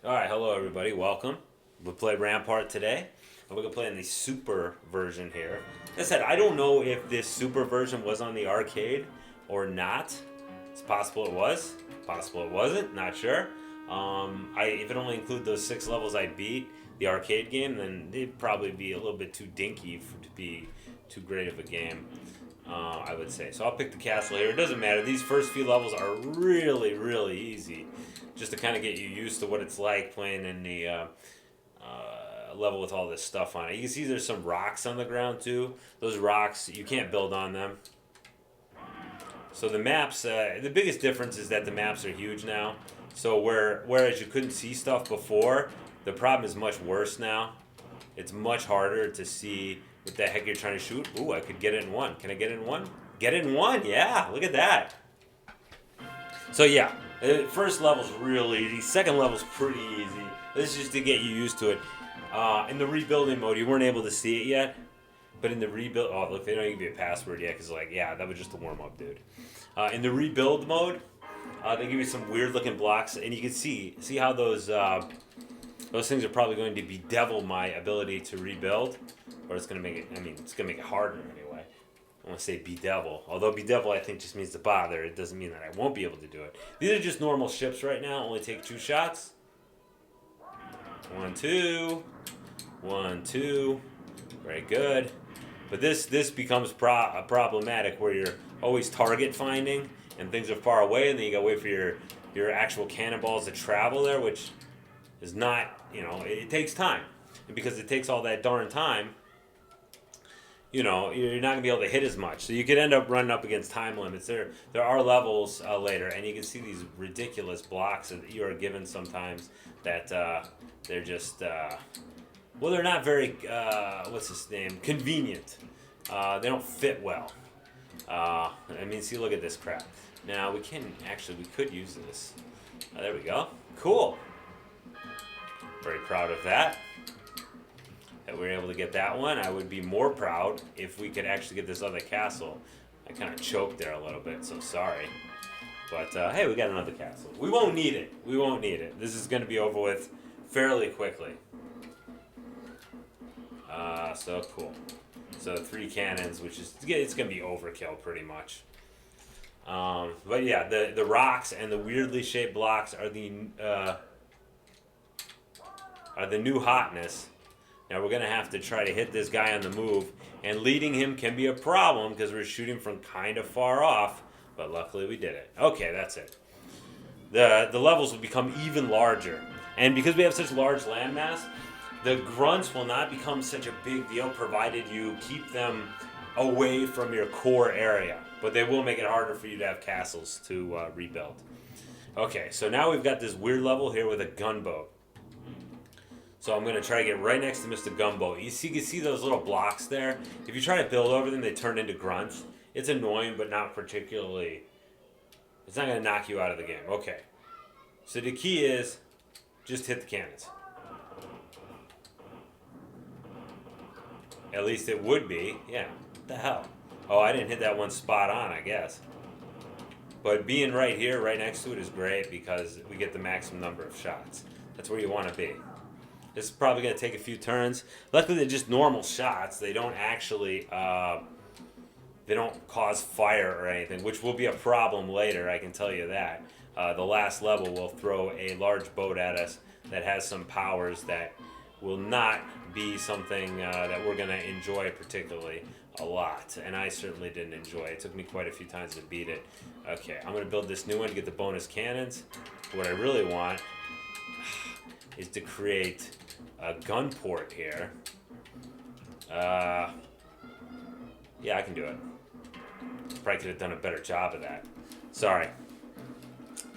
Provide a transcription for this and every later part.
Alright, hello everybody, welcome. We play Rampart today, and we're going to play in the super version here. As I said, I don't know if this super version was on the arcade or not. It's possible it was, possible it wasn't, not sure. If it only include those 6 levels I beat, the arcade game, then it'd probably be a little bit too dinky to be too great of a game, I would say. So I'll pick the castle here. It doesn't matter. These first few levels are really, really easy, just to kind of get you used to what it's like playing in the level with all this stuff on it. You can see there's some rocks on the ground too. Those rocks, you can't build on them. So the maps, the biggest difference is that the maps are huge now. So whereas you couldn't see stuff before, the problem is much worse now. It's much harder to see what the heck you're trying to shoot. Ooh, I could get it in one. Can I get it in one? Get it in one, yeah, look at that. So yeah, the first level's real easy. Second level's pretty easy. This is just to get you used to it. In the rebuilding mode, you weren't able to see it yet. But in the rebuild, oh look, they don't even give you a password yet, because like, yeah, that was just a warm up, dude. In the rebuild mode, they give you some weird looking blocks, and you can see how those things are probably going to bedevil my ability to rebuild, or it's gonna make it. I mean, it's gonna make it harder anyway. I want to say bedevil, although bedevil I think just means to bother. It doesn't mean that I won't be able to do it. These are just normal ships right now. Only take 2 shots. 1, 2, 1, 2. Very good. But this becomes problematic where you're always target finding and things are far away, and then you gotta wait for your actual cannonballs to travel there, which is not, it takes time. And because it takes all that darn time, you're not gonna be able to hit as much. So you could end up running up against time limits. There are levels later, and you can see these ridiculous blocks that you are given sometimes that they're just well, they're not very what's his name? Convenient. They don't fit well. I mean, see, look at this crap. Now we could use this. There we go. Cool. Very proud of that. That we were able to get that one. I would be more proud if we could actually get this other castle. I kind of choked there a little bit, so sorry. But hey, we got another castle. We won't need it. We won't need it. This is going to be over with fairly quickly. So cool. So 3 cannons, which is, it's going to be overkill pretty much. But yeah, the rocks and the weirdly shaped blocks are the new hotness. Now we're going to have to try to hit this guy on the move, and leading him can be a problem because we're shooting from kind of far off, but luckily we did it. Okay, that's it. The levels will become even larger, and because we have such large landmass, the grunts will not become such a big deal provided you keep them away from your core area, but they will make it harder for you to have castles to rebuild. Okay, so now we've got this weird level here with a gunboat. So I'm going to try to get right next to Mr. Gunboat. You can see those little blocks there. If you try to build over them, they turn into grunts. It's annoying, but not particularly. It's not going to knock you out of the game. Okay. So the key is just hit the cannons. At least it would be. Yeah. What the hell? Oh, I didn't hit that one spot on, I guess. But being right here, right next to it is great because we get the maximum number of shots. That's where you want to be. This is probably going to take a few turns. Luckily, they're just normal shots. They don't actually, they don't cause fire or anything, which will be a problem later, I can tell you that. The last level will throw a large boat at us that has some powers that will not be something that we're going to enjoy particularly a lot. And I certainly didn't enjoy it. It took me quite a few times to beat it. Okay, I'm going to build this new one to get the bonus cannons. What I really want is to create a gun port here. Yeah, I can do it. Probably could have done a better job of that. Sorry.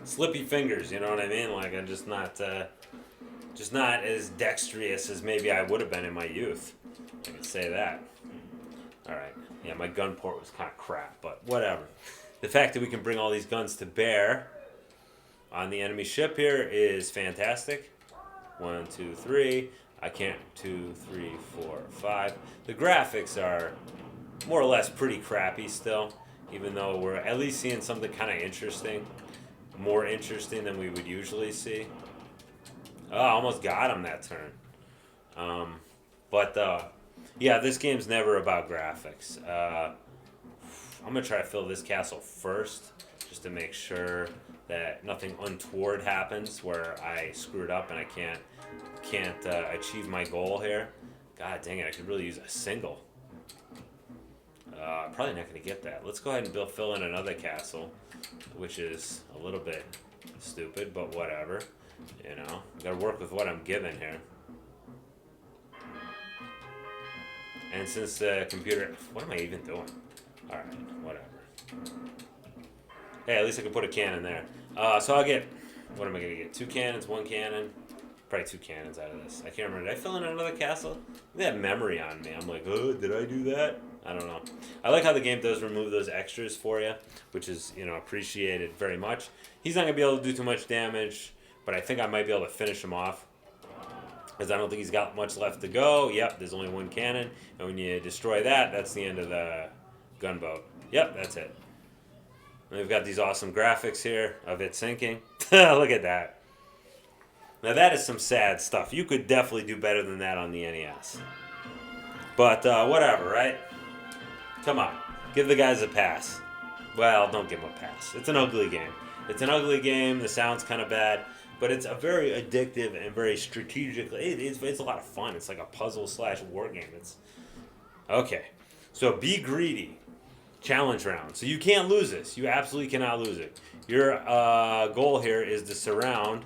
Slippy fingers, you know what I mean? Like, I'm just not as dexterous as maybe I would have been in my youth. I can say that. Alright. Yeah, my gun port was kind of crap, but whatever. The fact that we can bring all these guns to bear on the enemy ship here is fantastic. 1, 2, 3. I can't. 2, 3, 4, 5. The graphics are more or less pretty crappy still, even though we're at least seeing something kind of interesting, more interesting than we would usually see. Oh, I almost got him that turn. But yeah, this game's never about graphics. I'm gonna try to fill this castle first, just to make sure that nothing untoward happens where I screw it up and I can't achieve my goal here. God dang it! I could really use a single. Probably not gonna get that. Let's go ahead and fill in another castle, which is a little bit stupid, but whatever. You know, gotta work with what I'm given here. And since the computer, what am I even doing? All right, whatever. Hey, at least I can put a cannon there. So I'll get, what am I gonna get? 2 cannons, 1 cannon, probably 2 cannons out of this. I can't remember. Did I fill in another castle? They have memory on me. I'm like, oh, did I do that? I don't know. I like how the game does remove those extras for you, which is, you know, appreciated very much. He's not gonna be able to do too much damage, but I think I might be able to finish him off, because I don't think he's got much left to go. Yep, there's only 1 cannon, and when you destroy that, that's the end of the gunboat. Yep, that's it. And we've got these awesome graphics here of it sinking. Look at that. Now that is some sad stuff. You could definitely do better than that on the NES. But whatever, right? Come on, give the guys a pass. Well, don't give them a pass. It's an ugly game. It's an ugly game. The sound's kind of bad, but it's a very addictive and very strategic. It's a lot of fun. It's like a puzzle / war game. It's okay. So be greedy. Challenge round. So you can't lose this. You absolutely cannot lose it. Your goal here is to surround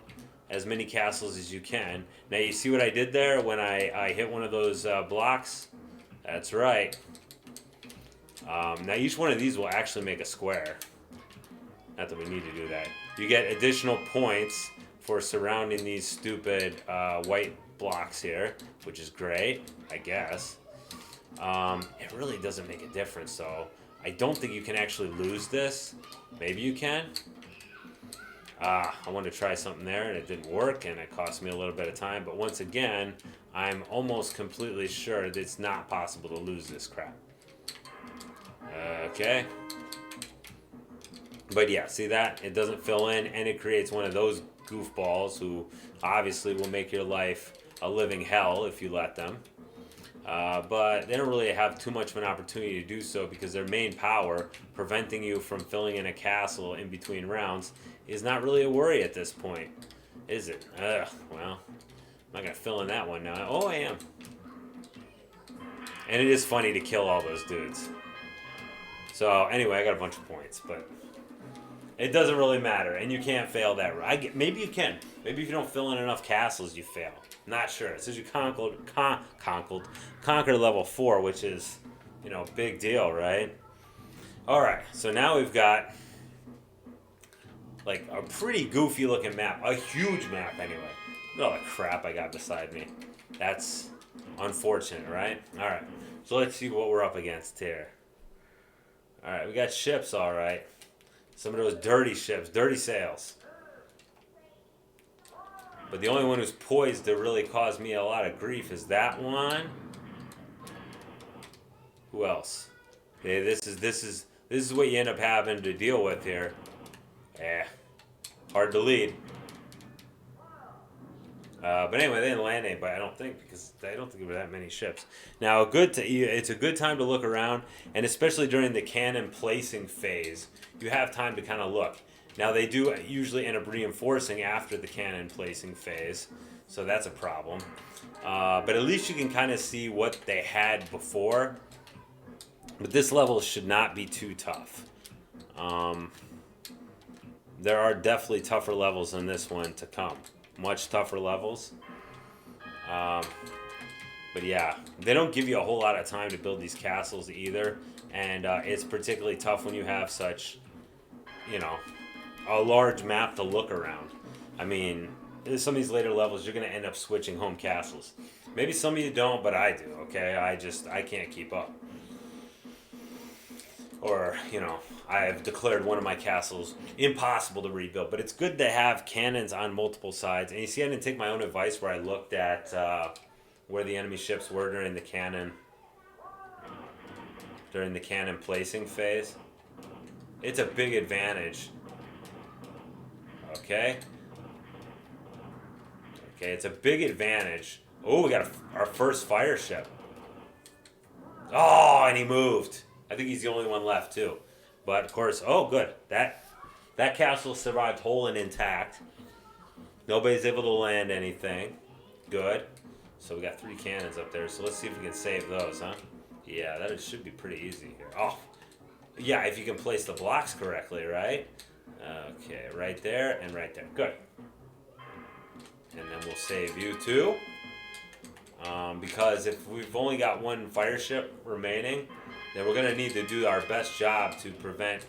as many castles as you can. Now you see what I did there when I hit one of those blocks? That's right. Now each one of these will actually make a square. Not that we need to do that. You get additional points for surrounding these stupid white blocks here, which is great, I guess. It really doesn't make a difference, though. I don't think you can actually lose this. Maybe you can. I wanted to try something there, and it didn't work, and it cost me a little bit of time. But once again, I'm almost completely sure that it's not possible to lose this crap. Okay. But yeah, see that? It doesn't fill in, and it creates one of those goofballs who obviously will make your life a living hell if you let them. But they don't really have too much of an opportunity to do so, because their main power, preventing you from filling in a castle in between rounds, is not really a worry at this point, is it? Well, I'm not going to fill in that one now. Oh, I am. And it is funny to kill all those dudes. So anyway, I got a bunch of points, but it doesn't really matter, and you can't fail that. Maybe you can. Maybe if you don't fill in enough castles, you fail. Not sure. It says you conquer level 4, which is, you know, big deal, right? All right. So now we've got like a pretty goofy looking map, a huge map anyway. Look at all the crap I got beside me. That's unfortunate, right? All right. So let's see what we're up against here. All right, we got ships, all right. Some of those dirty ships, dirty sails. But the only one who's poised to really cause me a lot of grief is that one. Who else? Yeah, this is what you end up having to deal with here. Hard to lead. But anyway, they didn't land anybody, I don't think, because I don't think there were that many ships. Now, it's a good time to look around, and especially during the cannon placing phase, you have time to kind of look. Now, they do usually end up reinforcing after the cannon placing phase, so that's a problem. But at least you can kind of see what they had before. But this level should not be too tough. There are definitely tougher levels than this one to come. Much tougher levels. But yeah, they don't give you a whole lot of time to build these castles either. And it's particularly tough when you have such, you know, a large map to look around. I mean, in some of these later levels, you're going to end up switching home castles. Maybe some of you don't, but I do, okay? I can't keep up. Or, you know, I've declared one of my castles impossible to rebuild. But it's good to have cannons on multiple sides. And you see, I didn't take my own advice where I looked at where the enemy ships were during the cannon placing phase. It's a big advantage. Okay. Okay, it's a big advantage. Oh, we got our first fire ship. Oh, and he moved. I think he's the only one left too. But of course, oh good. That castle survived whole and intact. Nobody's able to land anything. Good. So we got 3 cannons up there. So let's see if we can save those, huh? Yeah, that should be pretty easy here. Oh, yeah, if you can place the blocks correctly, right? Okay, right there and right there. Good. And then we'll save you too. Because if we've only got 1 fire ship remaining, then we're going to need to do our best job to prevent.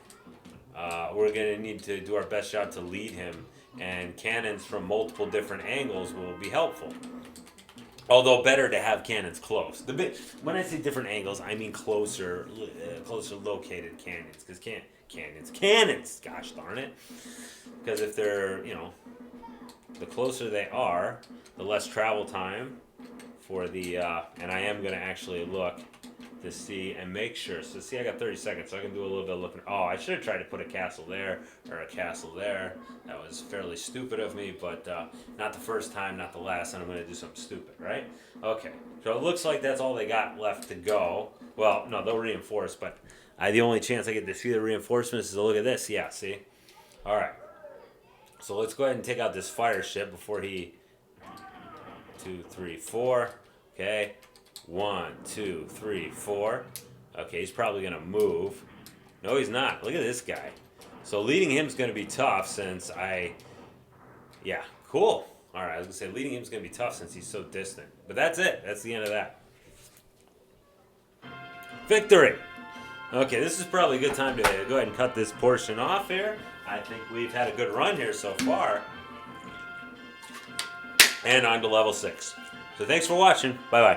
We're going to need to do our best job to lead him, and cannons from multiple different angles will be helpful. Although better to have cannons close. When I say different angles, I mean closer located cannons. Because cannons, gosh darn it. Because if they're, the closer they are, the less travel time for the, and I am going to actually look to see and make sure. So see, I got 30 seconds, so I can do a little bit of looking. Oh, I should have tried to put a castle there or a castle there. That was fairly stupid of me, but not the first time, not the last, and I'm going to do something stupid, right? Okay, so it looks like that's all they got left to go. Well, no, they'll reinforce, but the only chance I get to see the reinforcements is to look at this. Yeah, see? All right. So let's go ahead and take out this fire ship before he... 2, 3, 4. Okay. 1, 2, 3, 4. Okay, he's probably going to move. No, he's not. Look at this guy. So leading him is going to be tough since yeah, cool. All right, I was going to say leading him is going to be tough since he's so distant. But that's it. That's the end of that. Victory! Okay, this is probably a good time to go ahead and cut this portion off here. I think we've had a good run here so far. And on to level 6. So thanks for watching. Bye-bye.